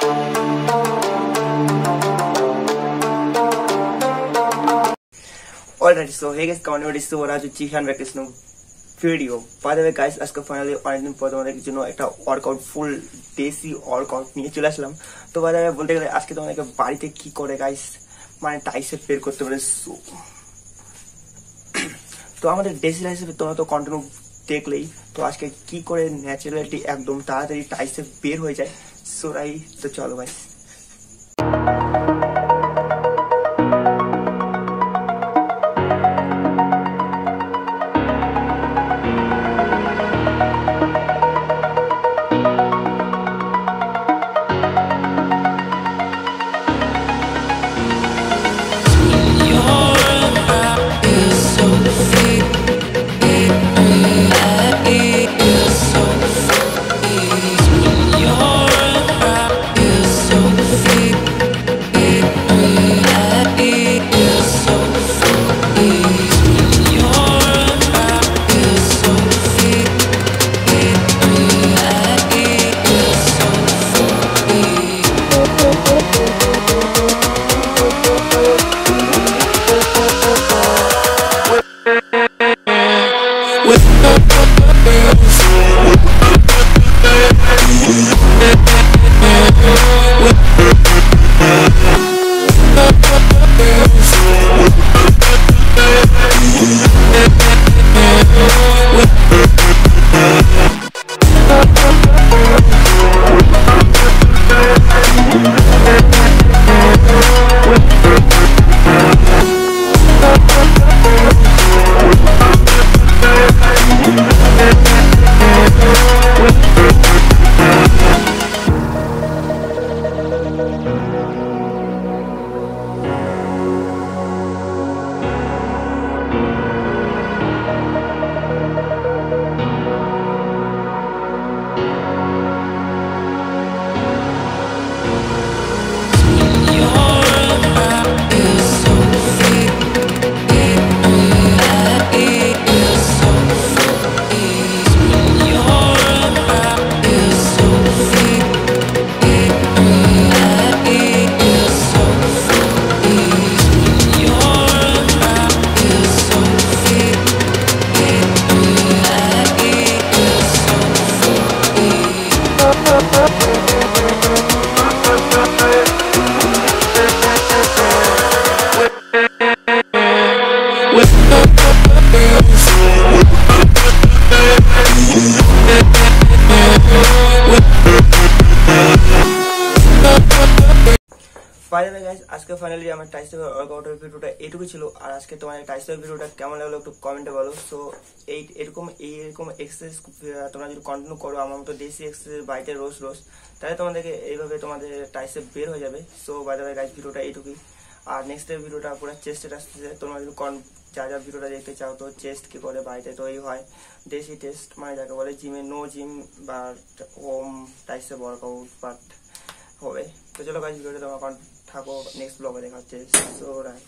Alright, so hey guys, come on, this is Raju Chihan vacation video. By the way guys, আজকে finally অনেকদিন পর তোমাদের জন্য একটা ওয়ার্কআউট ফুল দেশি ওয়ার্কআউট নিয়ে চলে আসলাম। তো by the way বলতে গেলে আজকে তোমাদেরকে বাড়িতে কি করে গাইস মানে টাইসেপ বের করতে পারে। তো আমাদের দেশি লাইসেপে তোমরা তো কন্টিনিউ দেখলেই, তো আজকে কি করে ন্যাচারালিটি একদম তাড়াতাড়ি টাইসেপ বের হয়ে যায়। সো রাইট, তো চলো guys. By the way guys, আজকে ফাইনালি আমার টাইসেপ ওয়ার্কআউটের ভিডিওটা এইটুকু ছিল। আর আজকে তোমার টাইসেপ ভিডিওটা কেমন লাগলো একটু কমেন্টে বলো। সো এরকম এক্সারসাইজ তোমরা যদি কন্টিনিউ করো আমার মতো দেশি এক্সারসাইজ বাড়িতে রোজ তাহলে তোমাদেরকে এইভাবে তোমাদের টাইসেপ বের হয়ে যাবে। So by the way guys, ভিডিওটা এইটুকুই। আর নেক্সট ভিডিওটা পুরো চেস্টের আসতেছে। তোমরা যদি যা ভিডিওটা দেখতে চাও তো চেস্ট কি করে বাড়িতে তৈরি হয়, দেশি টেস্ট মানে যাকে বলে জিমে নো জিম বা হোম টাইসেপ ওয়ার্কআউট বাট হবে। তো চলো গাইস, ভিডিওটা তোমার থাকো, নেক্সট ব্লগে দেখা হচ্ছে। So right.